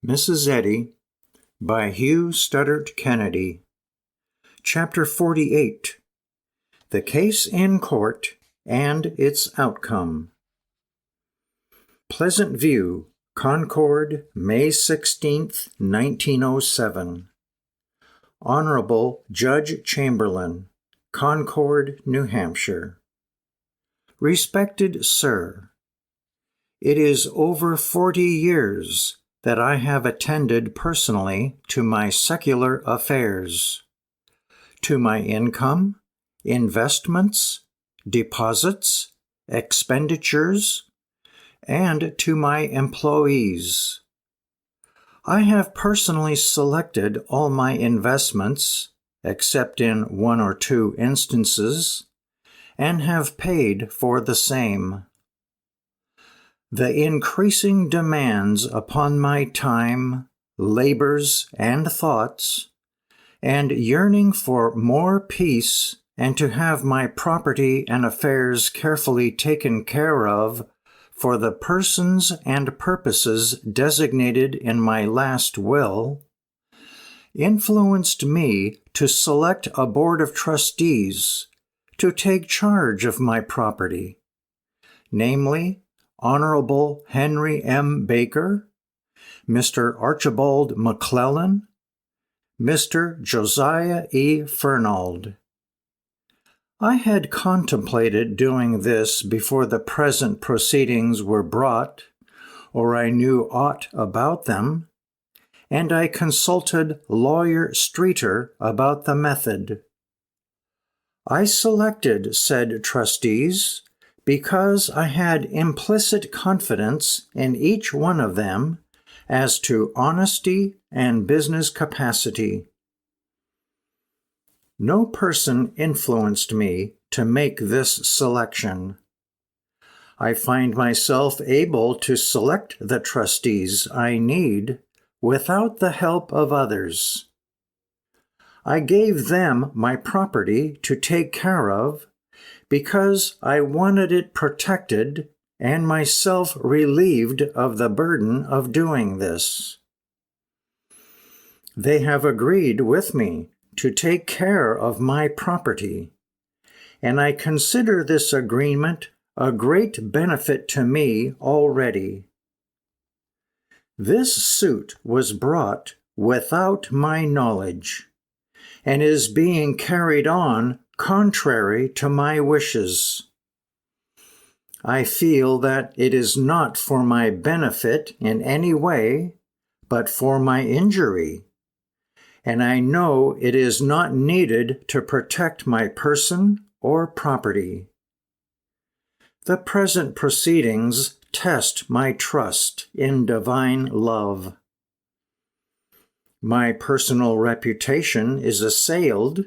Mrs. Eddy by Hugh Studdert Kennedy. Chapter 48. The Case in Court and Its Outcome. Pleasant View, Concord, May 16, 1907. Honorable Judge Chamberlain, Concord, New Hampshire. Respected Sir, it is over 40 years that I have attended personally to my secular affairs, to my income, investments, deposits, expenditures, and to my employees. I have personally selected all my investments, except in one or two instances, and have paid for the same. The increasing demands upon my time, labors, and thoughts, and yearning for more peace and to have my property and affairs carefully taken care of for the persons and purposes designated in my last will, influenced me to select a board of trustees to take charge of my property, namely, Honorable Henry M. Baker, Mr. Archibald McClellan, Mr. Josiah E. Fernald. I had contemplated doing this before the present proceedings were brought, or I knew aught about them, and I consulted Lawyer Streeter about the method. I selected said trustees because I had implicit confidence in each one of them as to honesty and business capacity. No person influenced me to make this selection. I find myself able to select the trustees I need without the help of others. I gave them my property to take care of because I wanted it protected and myself relieved of the burden of doing this. They have agreed with me to take care of my property, and I consider this agreement a great benefit to me already. This suit was brought without my knowledge, and is being carried on contrary to my wishes. I feel that it is not for my benefit in any way, but for my injury, and I know it is not needed to protect my person or property. The present proceedings test my trust in divine love. My personal reputation is assailed,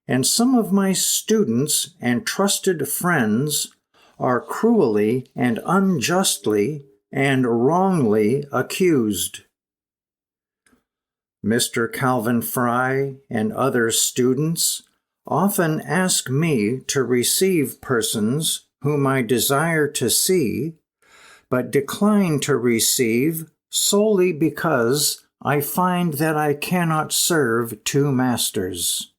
and some of my students and trusted friends are cruelly and unjustly and wrongly accused. Mr. Calvin Fry and other students often ask me to receive persons whom I desire to see, but decline to receive solely because I find that I cannot serve two masters.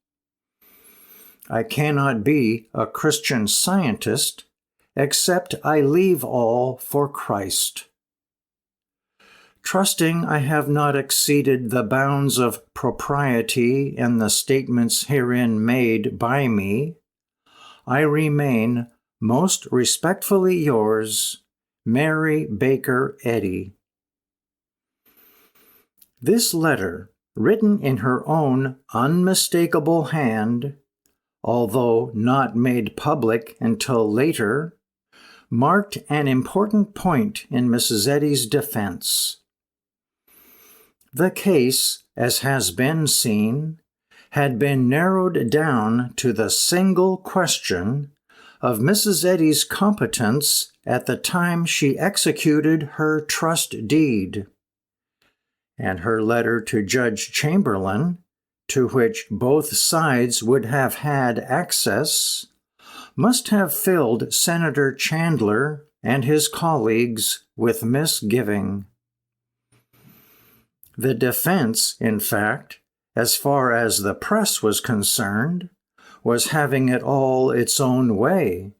I cannot be a Christian Scientist except I leave all for Christ. Trusting I have not exceeded the bounds of propriety in the statements herein made by me, I remain most respectfully yours, Mary Baker Eddy. This letter, written in her own unmistakable hand, although not made public until later, marked an important point in Mrs. Eddy's defense. The case, as has been seen, had been narrowed down to the single question of Mrs. Eddy's competence at the time she executed her trust deed, and her letter to Judge Chamberlain, to which both sides would have had access, must have filled Senator Chandler and his colleagues with misgiving. The defense, in fact, as far as the press was concerned, was having it all its own way.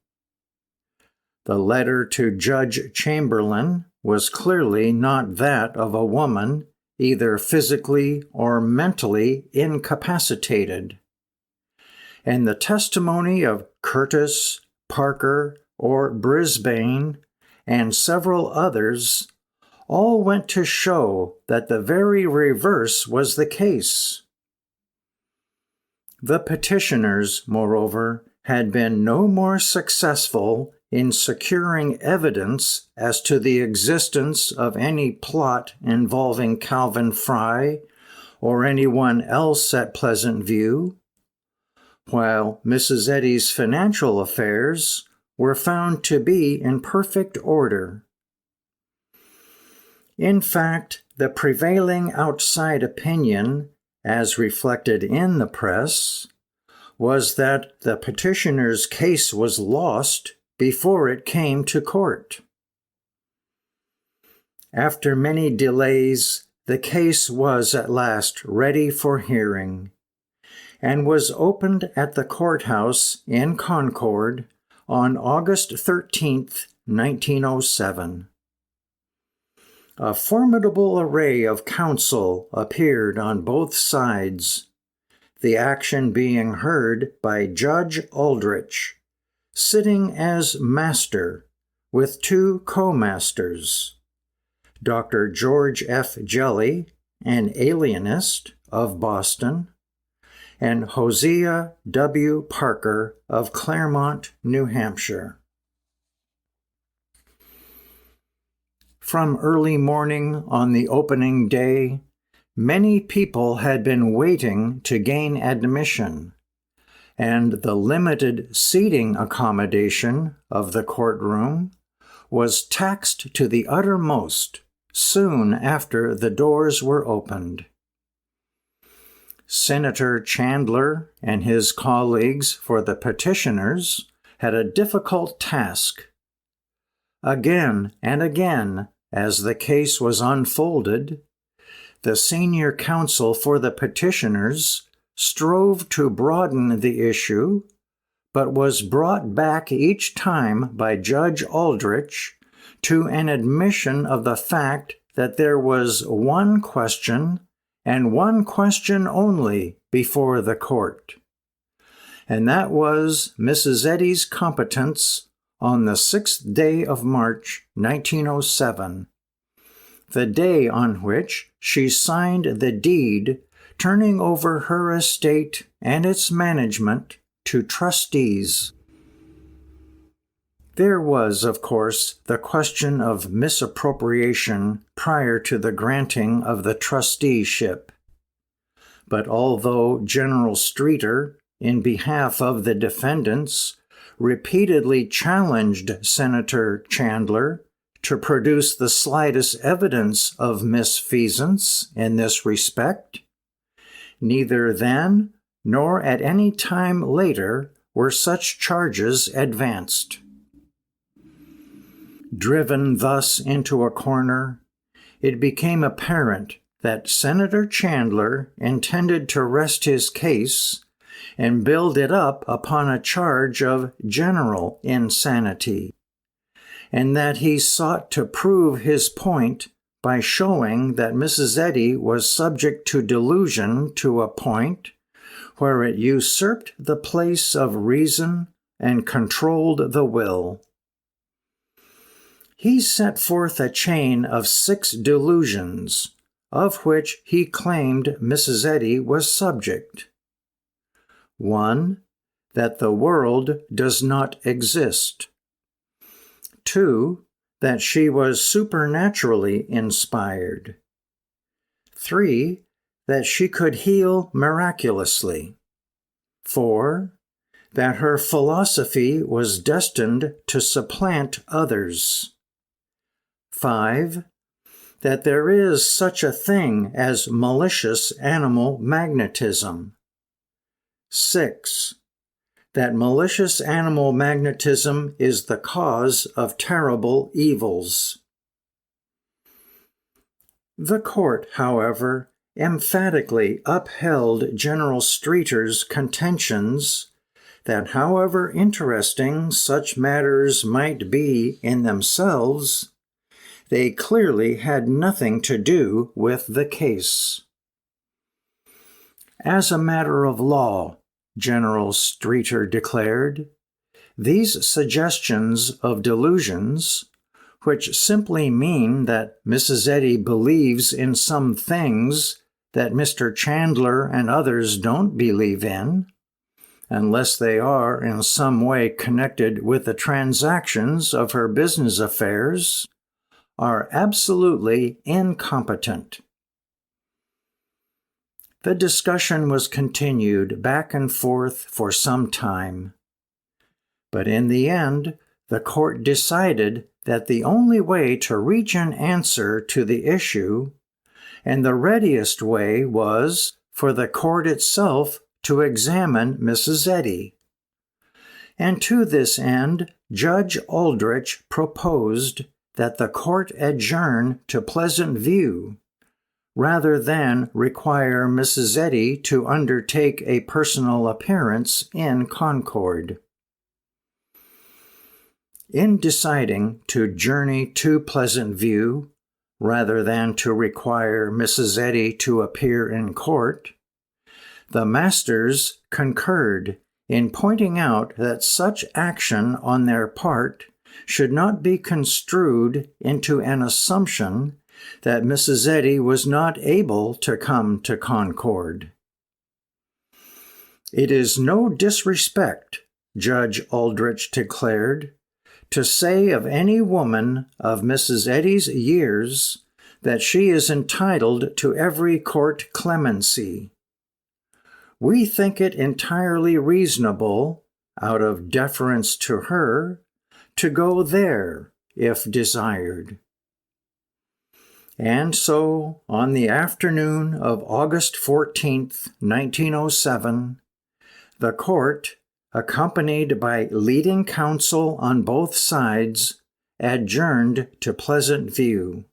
The letter to Judge Chamberlain was clearly not that of a woman either physically or mentally incapacitated. And the testimony of Curtis, Parker, or Brisbane, and several others all went to show that the very reverse was the case. The petitioners, moreover, had been no more successful in securing evidence as to the existence of any plot involving Calvin Fry or anyone else at Pleasant View, while Mrs. Eddy's financial affairs were found to be in perfect order. In fact, the prevailing outside opinion, as reflected in the press, was that the petitioner's case was lost before it came to court. After many delays, the case was at last ready for hearing, and was opened at the courthouse in Concord on August 13, 1907. A formidable array of counsel appeared on both sides, the action being heard by Judge Aldrich, sitting as master with two co-masters, Dr. George F. Jelly, an alienist of Boston, and Hosea W. Parker of Claremont, New Hampshire. From early morning on the opening day, many people had been waiting to gain admission, and the limited seating accommodation of the courtroom was taxed to the uttermost soon after the doors were opened. Senator Chandler and his colleagues for the petitioners had a difficult task. Again and again, as the case was unfolded, the senior counsel for the petitioners strove to broaden the issue, but was brought back each time by Judge Aldrich to an admission of the fact that there was one question and one question only before the court, and that was Mrs. Eddy's competence on the 6th day of March, 1907, the day on which she signed the deed turning over her estate and its management to trustees. There was, of course, the question of misappropriation prior to the granting of the trusteeship. But although General Streeter, in behalf of the defendants, repeatedly challenged Senator Chandler to produce the slightest evidence of misfeasance in this respect, neither then nor at any time later were such charges advanced. Driven thus into a corner, it became apparent that Senator Chandler intended to rest his case and build it up upon a charge of general insanity, and that he sought to prove his point by showing that Mrs. Eddy was subject to delusion to a point where it usurped the place of reason and controlled the will. He set forth a chain of 6 delusions, of which he claimed Mrs. Eddy was subject. 1. That the world does not exist. 2. That she was supernaturally inspired. 3. That she could heal miraculously. 4. That her philosophy was destined to supplant others. 5. That there is such a thing as malicious animal magnetism. 6. That malicious animal magnetism is the cause of terrible evils. The court, however, emphatically upheld General Streeter's contentions that however interesting such matters might be in themselves, they clearly had nothing to do with the case. As a matter of law, General Streeter declared, these suggestions of delusions, which simply mean that Mrs. Eddy believes in some things that Mr. Chandler and others don't believe in, unless they are in some way connected with the transactions of her business affairs, are absolutely incompetent. The discussion was continued back and forth for some time. But in the end, the court decided that the only way to reach an answer to the issue, and the readiest way, was for the court itself to examine Mrs. Eddy. And to this end, Judge Aldrich proposed that the court adjourn to Pleasant View, rather than require Mrs. Eddy to undertake a personal appearance in Concord. In deciding to journey to Pleasant View, rather than to require Mrs. Eddy to appear in court, the masters concurred in pointing out that such action on their part should not be construed into an assumption that Mrs. Eddy was not able to come to Concord. It is no disrespect, Judge Aldrich declared, to say of any woman of Mrs. Eddy's years that she is entitled to every court clemency. We think it entirely reasonable, out of deference to her, to go there if desired. And so, on the afternoon of August 14th, 1907, the court, accompanied by leading counsel on both sides, adjourned to Pleasant View.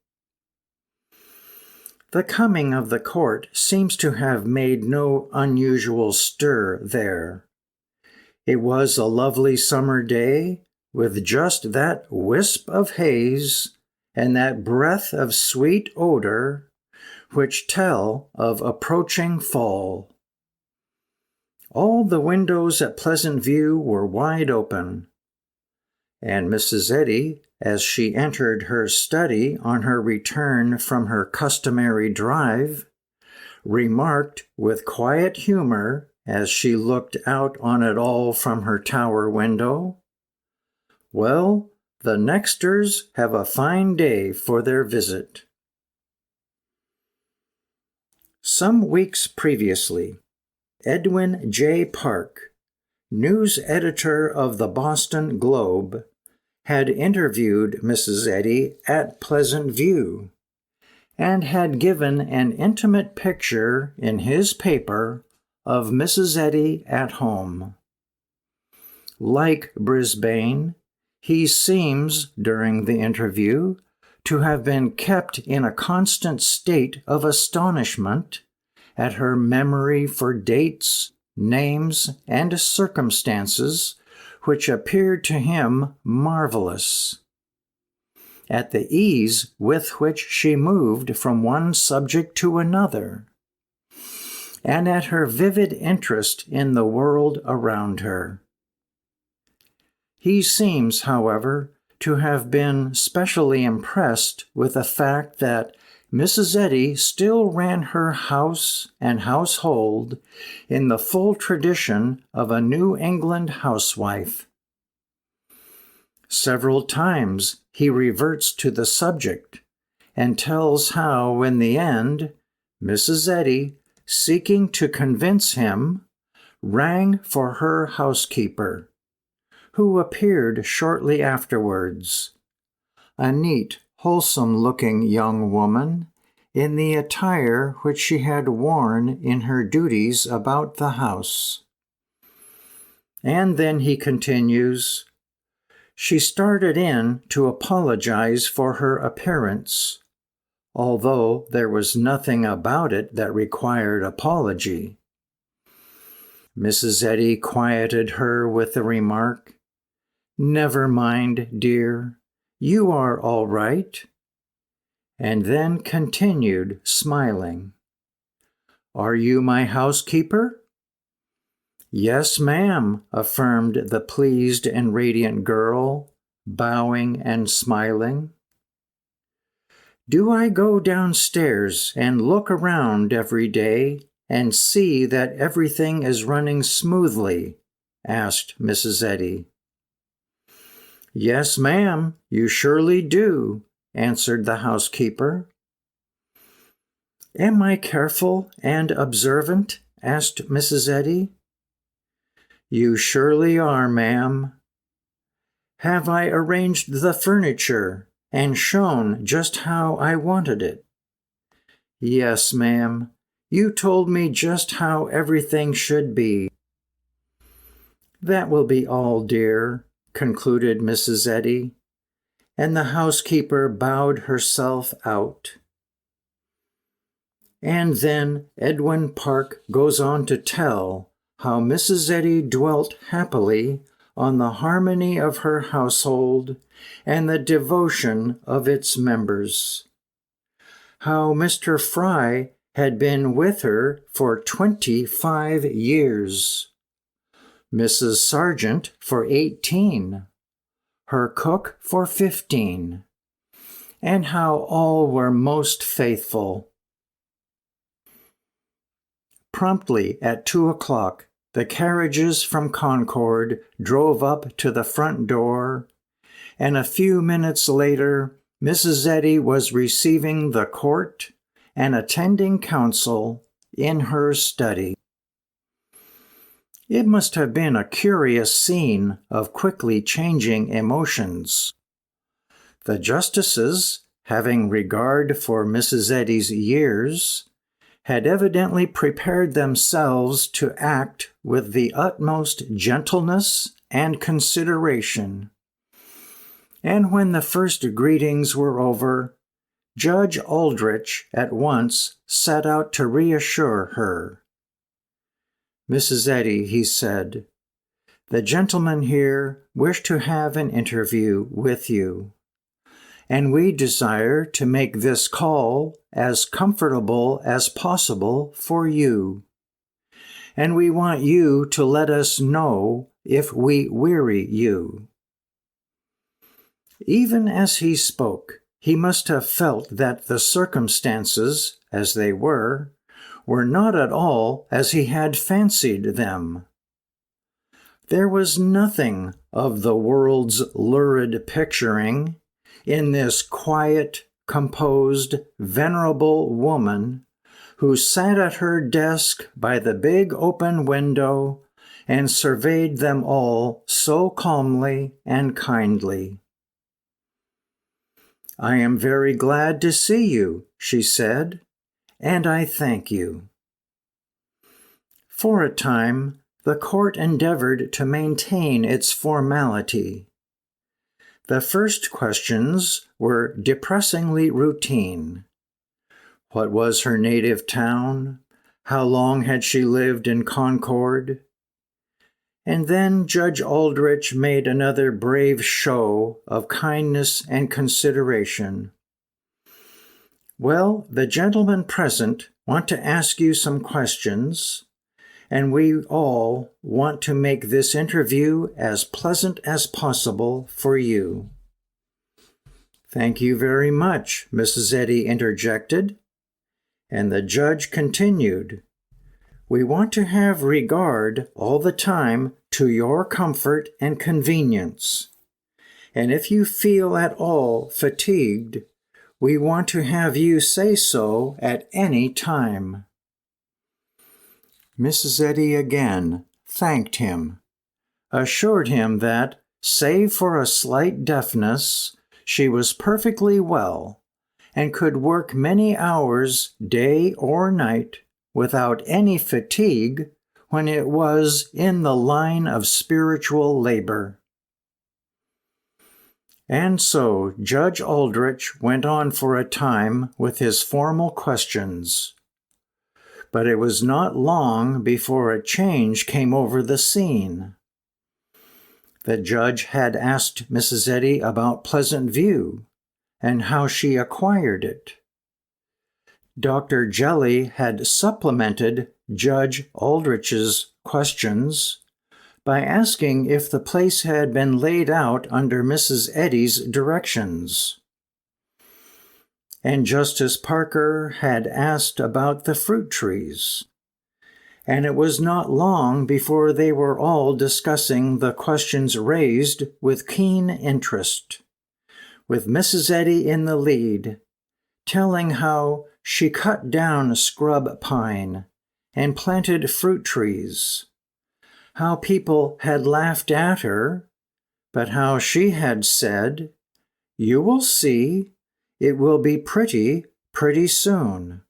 The coming of the court seems to have made no unusual stir there. It was a lovely summer day, with just that wisp of haze and that breath of sweet odor which tell of approaching fall. All the windows at Pleasant View were wide open, and Mrs. Eddy, as she entered her study on her return from her customary drive, remarked with quiet humor as she looked out on it all from her tower window, "Well, the Nexters have a fine day for their visit." Some weeks previously, Edwin J. Park, news editor of the Boston Globe, had interviewed Mrs. Eddy at Pleasant View, and had given an intimate picture in his paper of Mrs. Eddy at home. Like Brisbane, he seems, during the interview, to have been kept in a constant state of astonishment at her memory for dates, names, and circumstances which appeared to him marvelous, at the ease with which she moved from one subject to another, and at her vivid interest in the world around her. He seems, however, to have been specially impressed with the fact that Mrs. Eddy still ran her house and household in the full tradition of a New England housewife. Several times he reverts to the subject and tells how, in the end, Mrs. Eddy, seeking to convince him, rang for her housekeeper, who appeared shortly afterwards, a neat, wholesome-looking young woman in the attire which she had worn in her duties about the house. And then he continues, "She started in to apologize for her appearance, although there was nothing about it that required apology. Mrs. Eddy quieted her with the remark, "Never mind, dear, you are all right," and then continued, smiling, "Are you my housekeeper?" "Yes, ma'am," affirmed the pleased and radiant girl, bowing and smiling. "Do I go downstairs and look around every day and see that everything is running smoothly?" asked Mrs. Eddy. "Yes, ma'am, you surely do," answered the housekeeper. "Am I careful and observant?" asked Mrs. Eddy. "You surely are, ma'am." "Have I arranged the furniture and shown just how I wanted it?" "Yes, ma'am. You told me just how everything should be." "That will be all, dear," concluded Mrs. Eddy, and the housekeeper bowed herself out. And then Edwin Park goes on to tell how Mrs. Eddy dwelt happily on the harmony of her household and the devotion of its members. How Mr. Fry had been with her for 25 years, Mrs. Sargent for 18, her cook for 15, and how all were most faithful. Promptly at 2 o'clock, the carriages from Concord drove up to the front door, and a few minutes later, Mrs. Eddy was receiving the court and attending council in her study. It must have been a curious scene of quickly changing emotions. The justices, having regard for Mrs. Eddy's years, had evidently prepared themselves to act with the utmost gentleness and consideration. And when the first greetings were over, Judge Aldrich at once set out to reassure her. "Mrs. Eddy," he said, "the gentlemen here wish to have an interview with you, and we desire to make this call as comfortable as possible for you. And we want you to let us know if we weary you." Even as he spoke, he must have felt that the circumstances, as they were not at all as he had fancied them. There was nothing of the world's lurid picturing in this quiet, composed, venerable woman who sat at her desk by the big open window and surveyed them all so calmly and kindly. "I am very glad to see you," she said, "and I thank you." For a time, the court endeavored to maintain its formality. The first questions were depressingly routine. What was her native town? How long had she lived in Concord? And then Judge Aldrich made another brave show of kindness and consideration. "Well, the gentlemen present want to ask you some questions, and we all want to make this interview as pleasant as possible for you." "Thank you very much," Mrs. Eddy interjected, and the judge continued, "We want to have regard all the time to your comfort and convenience, and if you feel at all fatigued, we want to have you say so at any time." Mrs. Eddy again thanked him, assured him that, save for a slight deafness, she was perfectly well, and could work many hours, day or night, without any fatigue when it was in the line of spiritual labor. And so Judge Aldrich went on for a time with his formal questions. But it was not long before a change came over the scene. The judge had asked Mrs. Eddy about Pleasant View and how she acquired it. Dr. Jelly had supplemented Judge Aldrich's questions by asking if the place had been laid out under Mrs. Eddy's directions. And Justice Parker had asked about the fruit trees. And it was not long before they were all discussing the questions raised with keen interest, with Mrs. Eddy in the lead, telling how she cut down scrub pine and planted fruit trees, how people had laughed at her, but how she had said, "You will see, it will be pretty soon."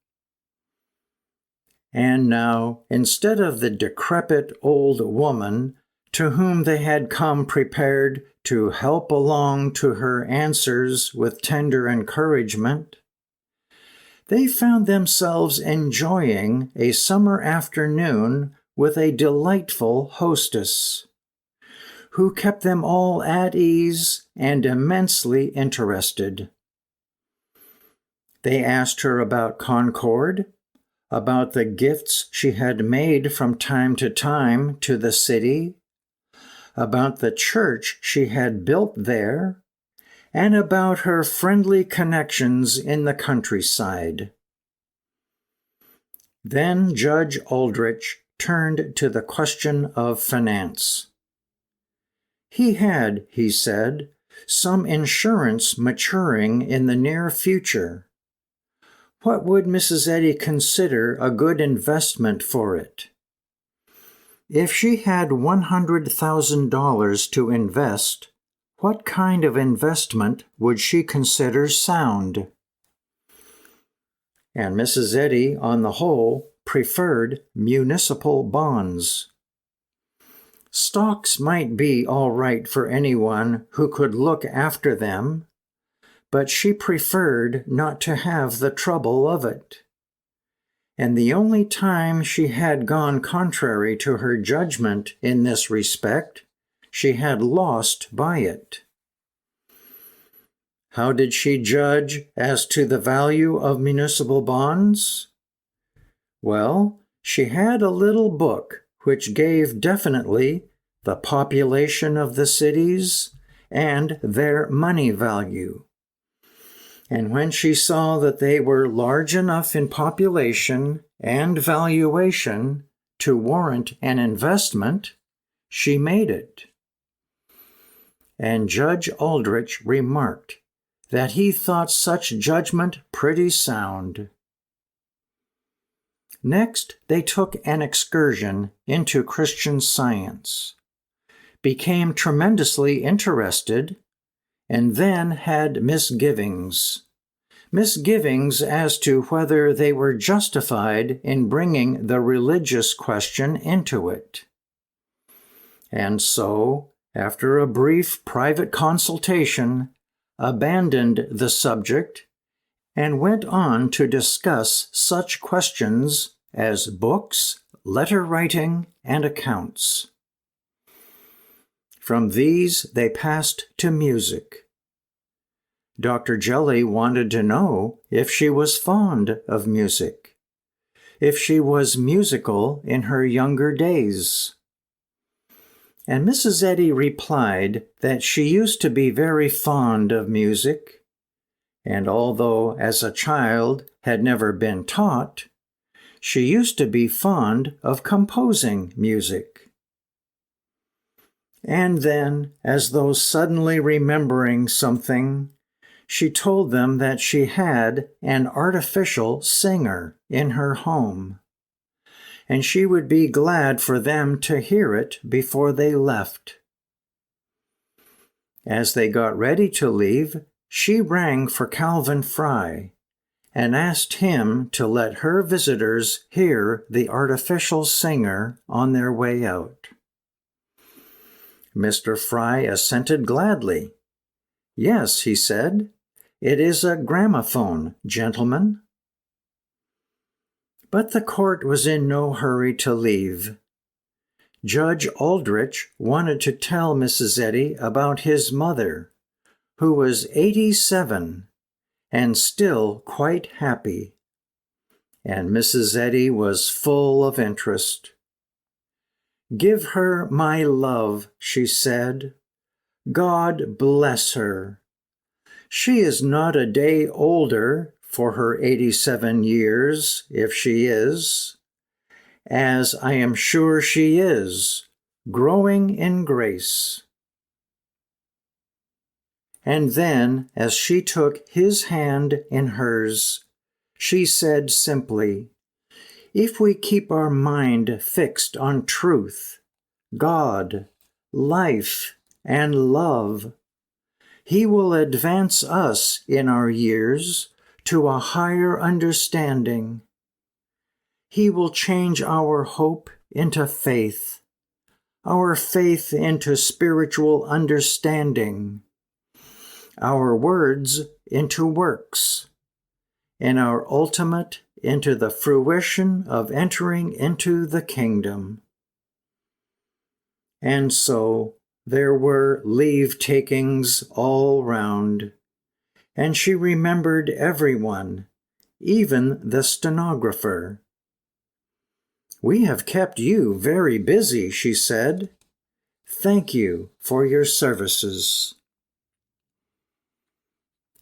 And now, instead of the decrepit old woman to whom they had come prepared to help along to her answers with tender encouragement, they found themselves enjoying a summer afternoon with a delightful hostess, who kept them all at ease and immensely interested. They asked her about Concord, about the gifts she had made from time to time to the city, about the church she had built there, and about her friendly connections in the countryside. Then Judge Aldrich turned to the question of finance. He had, he said, some insurance maturing in the near future. What would Mrs. Eddy consider a good investment for it? If she had $100,000 to invest, what kind of investment would she consider sound? And Mrs. Eddy, on the whole, preferred municipal bonds. Stocks might be all right for anyone who could look after them, but she preferred not to have the trouble of it. And the only time she had gone contrary to her judgment in this respect, she had lost by it. How did she judge as to the value of municipal bonds? Well, she had a little book which gave definitely the population of the cities and their money value. And when she saw that they were large enough in population and valuation to warrant an investment, she made it. And Judge Aldrich remarked that he thought such judgment pretty sound. Next, they took an excursion into Christian Science, became tremendously interested, and then had misgivings as to whether they were justified in bringing the religious question into it. And so, after a brief private consultation, abandoned the subject and went on to discuss such questions as books, letter writing, and accounts. From these they passed to music. Dr. Jelly wanted to know if she was fond of music, if she was musical in her younger days. And Mrs. Eddy replied that she used to be very fond of music, and although as a child had never been taught, she used to be fond of composing music. And then, as though suddenly remembering something, she told them that she had an artificial singer in her home, and she would be glad for them to hear it before they left. As they got ready to leave, she rang for Calvin Fry and asked him to let her visitors hear the artificial singer on their way out. Mr. Fry assented gladly, "Yes," he said. "It is a gramophone, gentlemen." But the court was in no hurry to leave. Judge Aldrich wanted to tell Mrs. Eddy about his mother, who was 87 and still quite happy. And Mrs. Eddy was full of interest. "Give her my love," she said. "God bless her. She is not a day older for her 87 years, if she is, as I am sure she is, growing in grace." And then, as she took his hand in hers, she said simply, "If we keep our mind fixed on truth, God, life, and love, He will advance us in our years to a higher understanding. He will change our hope into faith, our faith into spiritual understanding, our words into works, and our ultimate into the fruition of entering into the kingdom." And so there were leave-takings all round, and she remembered everyone, even the stenographer. "We have kept you very busy," she said. "Thank you for your services."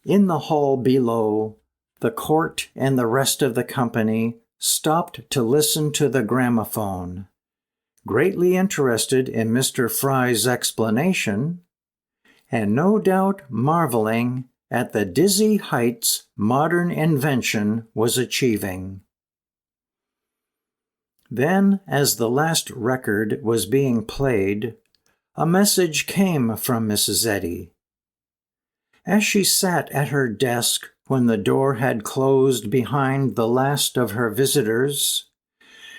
In the hall below, the court and the rest of the company stopped to listen to the gramophone, greatly interested in Mr. Fry's explanation, and no doubt marveling at the dizzy heights modern invention was achieving. Then, as the last record was being played, a message came from Mrs. Eddy. As she sat at her desk when the door had closed behind the last of her visitors,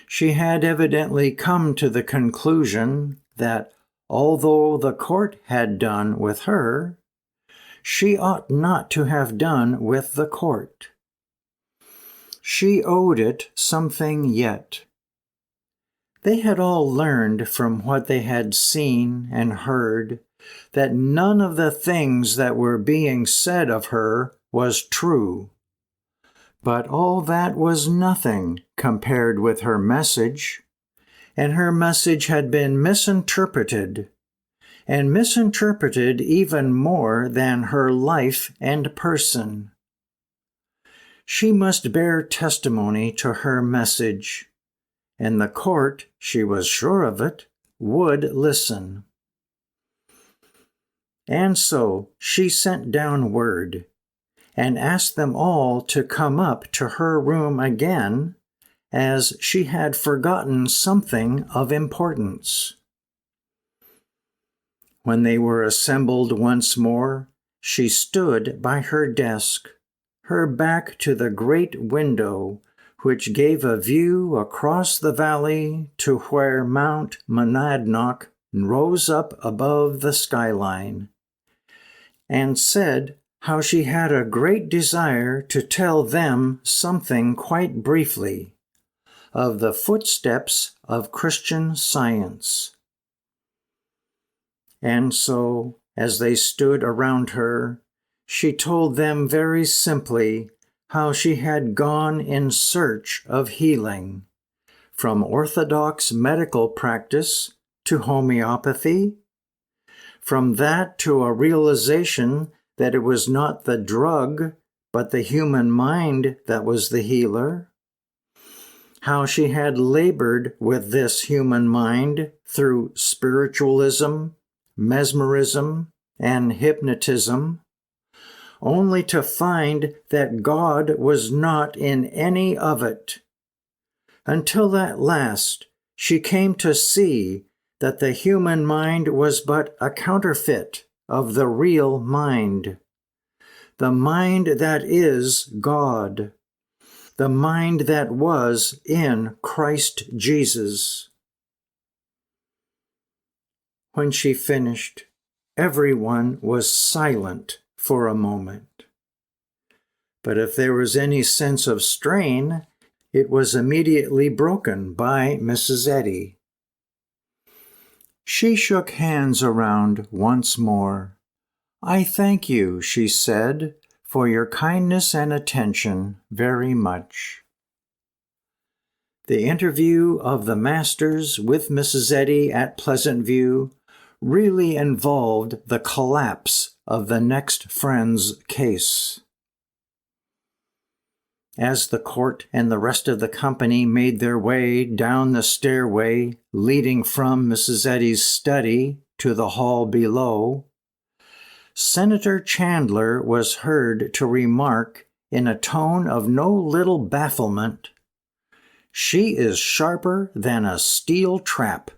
she had evidently come to the conclusion that, although the court had done with her, she ought not to have done with the court. She owed it something yet. They had all learned from what they had seen and heard that none of the things that were being said of her was true. But all that was nothing compared with her message, and her message had been misinterpreted, and misinterpreted even more than her life and person. She must bear testimony to her message, and the court, she was sure of it, would listen. And so she sent down word, and asked them all to come up to her room again, as she had forgotten something of importance. When they were assembled once more, she stood by her desk, her back to the great window, which gave a view across the valley to where Mount Monadnock rose up above the skyline, and said how she had a great desire to tell them something quite briefly of the footsteps of Christian Science. And so, as they stood around her, she told them very simply how she had gone in search of healing, from orthodox medical practice to homeopathy, from that to a realization that it was not the drug, but the human mind that was the healer, how she had labored with this human mind through spiritualism, mesmerism, and hypnotism, only to find that God was not in any of it, until at last she came to see that the human mind was but a counterfeit of the real mind, the mind that is God, the mind that was in Christ Jesus. When she finished, everyone was silent for a moment. But if there was any sense of strain, it was immediately broken by Mrs. Eddy. She shook hands around once more. "I thank you," she said, "for your kindness and attention very much." The interview of the masters with Mrs. Eddy at Pleasant View really involved the collapse of the next friend's case. As the court and the rest of the company made their way down the stairway leading from Mrs. Eddy's study to the hall below, Senator Chandler was heard to remark in a tone of no little bafflement, "She is sharper than a steel trap."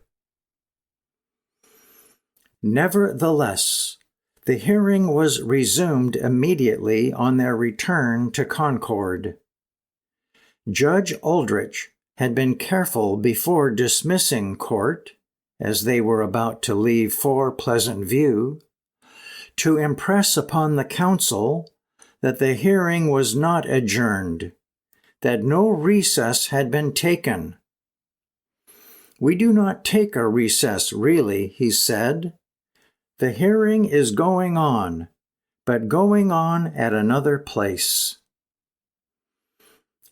Nevertheless, the hearing was resumed immediately on their return to Concord. Judge Aldrich had been careful before dismissing court, as they were about to leave for Pleasant View, to impress upon the council that the hearing was not adjourned, that no recess had been taken. "We do not take a recess, really," he said. "The hearing is going on, but going on at another place."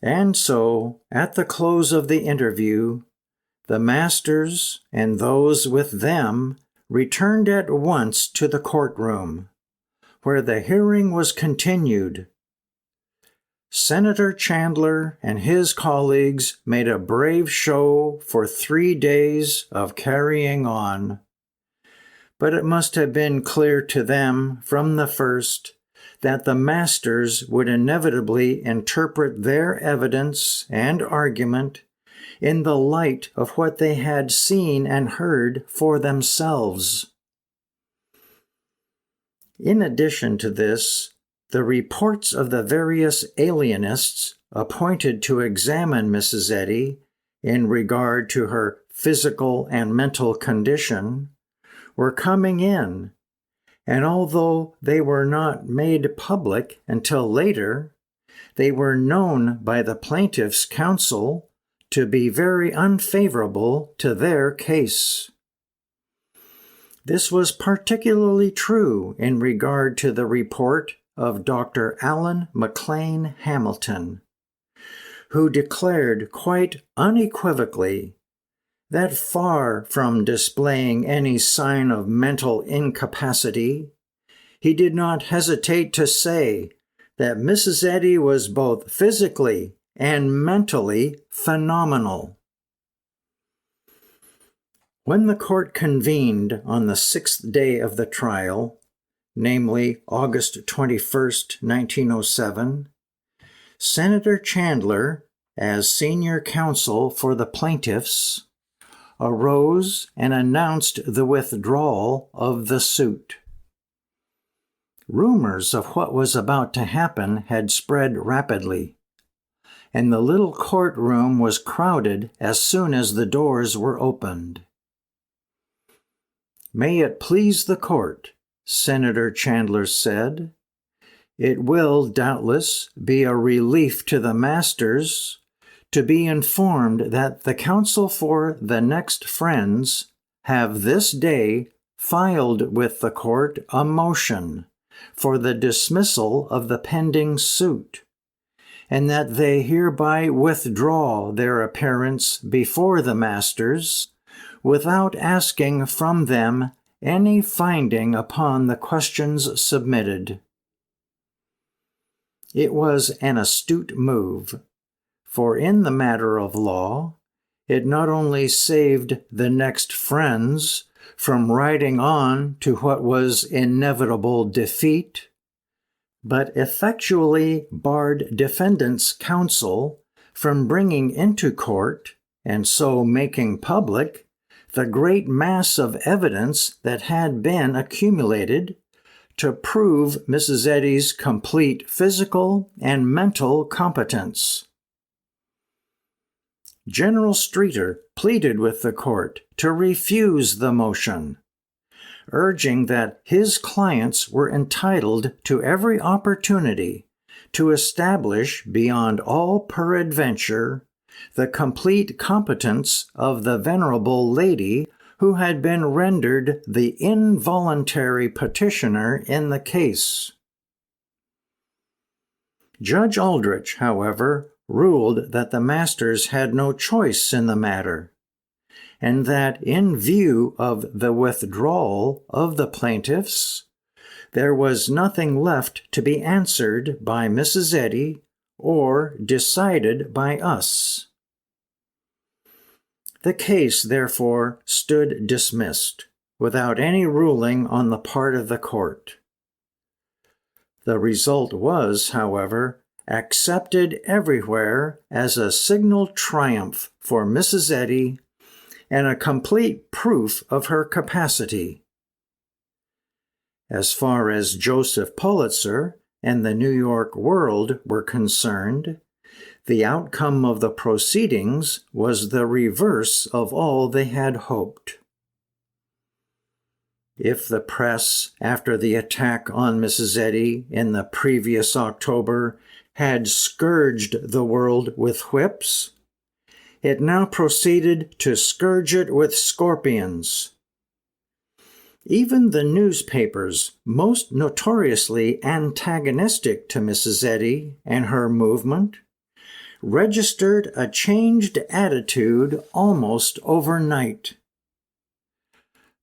And so, at the close of the interview, the masters and those with them returned at once to the courtroom, where the hearing was continued. Senator Chandler and his colleagues made a brave show for 3 days of carrying on. But it must have been clear to them from the first that the masters would inevitably interpret their evidence and argument in the light of what they had seen and heard for themselves. In addition to this, the reports of the various alienists appointed to examine Mrs. Eddy in regard to her physical and mental condition were coming in, and although they were not made public until later, they were known by the plaintiff's counsel to be very unfavorable to their case. This was particularly true in regard to the report of Dr. Allen McLean Hamilton, who declared quite unequivocally that far from displaying any sign of mental incapacity, he did not hesitate to say that Mrs. Eddy was both physically and mentally phenomenal. When the court convened on the 6th day of the trial, namely August 21st, 1907, Senator Chandler, as senior counsel for the plaintiffs, arose and announced the withdrawal of the suit. Rumors of what was about to happen had spread rapidly, and the little courtroom was crowded as soon as the doors were opened. "May it please the court," Senator Chandler said, "it will doubtless be a relief to the masters to be informed that the counsel for the next friends have this day filed with the court a motion for the dismissal of the pending suit, and that they hereby withdraw their appearance before the masters without asking from them any finding upon the questions submitted." It was an astute move, for in the matter of law, it not only saved the next friends from riding on to what was inevitable defeat, but effectually barred defendants' counsel from bringing into court, and so making public, the great mass of evidence that had been accumulated to prove Mrs. Eddy's complete physical and mental competence. General Streeter pleaded with the court to refuse the motion, urging that his clients were entitled to every opportunity to establish beyond all peradventure the complete competence of the venerable lady who had been rendered the involuntary petitioner in the case. Judge Aldrich, however, ruled that the masters had no choice in the matter, and that in view of the withdrawal of the plaintiffs, there was nothing left to be answered by Mrs. Eddy or decided by us. The case, therefore, stood dismissed, without any ruling on the part of the court. The result was, however, accepted everywhere as a signal triumph for Mrs. Eddy and a complete proof of her capacity. As far as Joseph Pulitzer and the New York World were concerned, the outcome of the proceedings was the reverse of all they had hoped. If the press, after the attack on Mrs. Eddy in the previous October, had scourged the world with whips, it now proceeded to scourge it with scorpions. Even the newspapers, most notoriously antagonistic to Mrs. Eddy and her movement, registered a changed attitude almost overnight.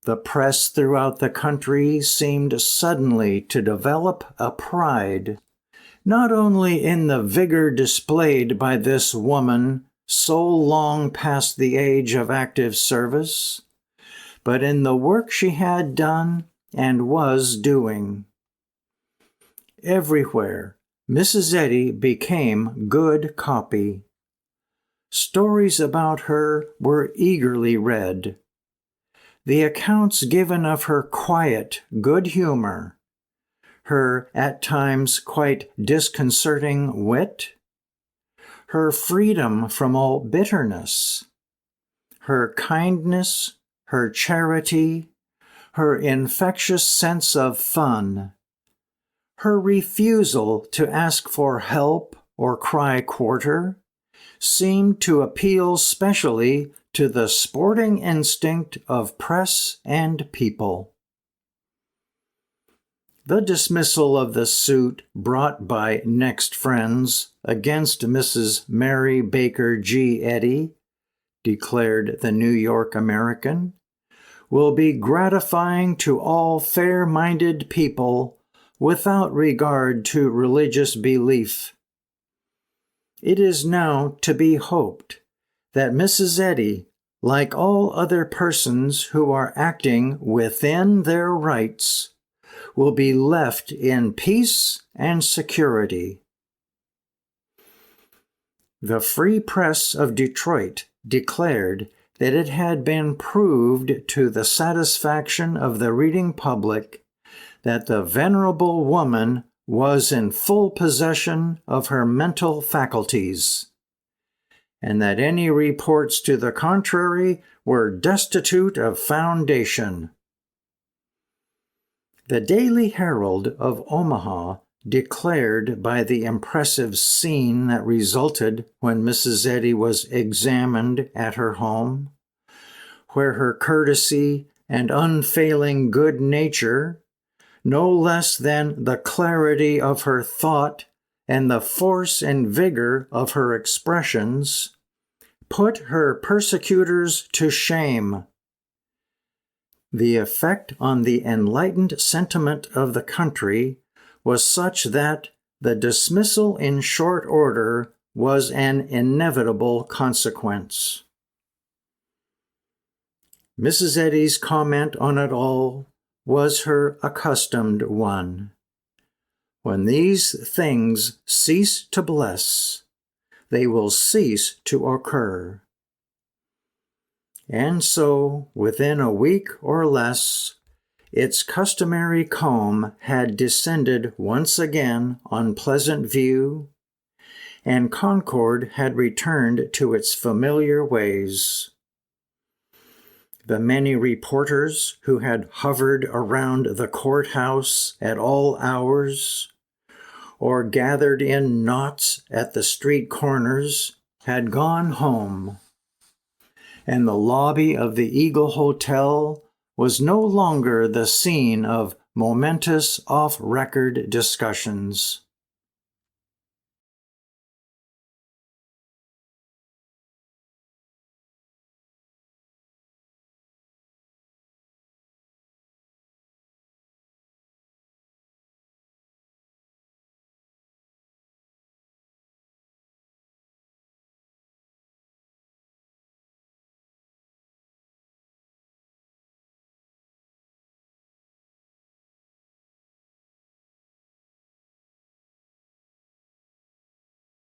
The press throughout the country seemed suddenly to develop a pride, not only in the vigor displayed by this woman so long past the age of active service, but in the work she had done and was doing. Everywhere, Mrs. Eddy became good copy. Stories about her were eagerly read. The accounts given of her quiet good humor, her at times quite disconcerting wit, her freedom from all bitterness, her kindness, her charity, her infectious sense of fun, her refusal to ask for help or cry quarter, seemed to appeal specially to the sporting instinct of press and people. The dismissal of the suit brought by Next Friends against Mrs. Mary Baker G. Eddy, declared the New York American, will be gratifying to all fair-minded people without regard to religious belief. It is now to be hoped that Mrs. Eddy, like all other persons who are acting within their rights, will be left in peace and security. The Free Press of Detroit declared that it had been proved to the satisfaction of the reading public that the venerable woman was in full possession of her mental faculties, and that any reports to the contrary were destitute of foundation. The Daily Herald of Omaha declared by the impressive scene that resulted when Mrs. Eddy was examined at her home, where her courtesy and unfailing good nature, no less than the clarity of her thought and the force and vigor of her expressions, put her persecutors to shame. The effect on the enlightened sentiment of the country was such that the dismissal in short order was an inevitable consequence. Mrs. Eddy's comment on it all was her accustomed one. When these things cease to bless, they will cease to occur. And so, within a week or less, its customary calm had descended once again on Pleasant View, and Concord had returned to its familiar ways. The many reporters who had hovered around the courthouse at all hours, or gathered in knots at the street corners, had gone home, and the lobby of the Eagle Hotel was no longer the scene of momentous off-record discussions.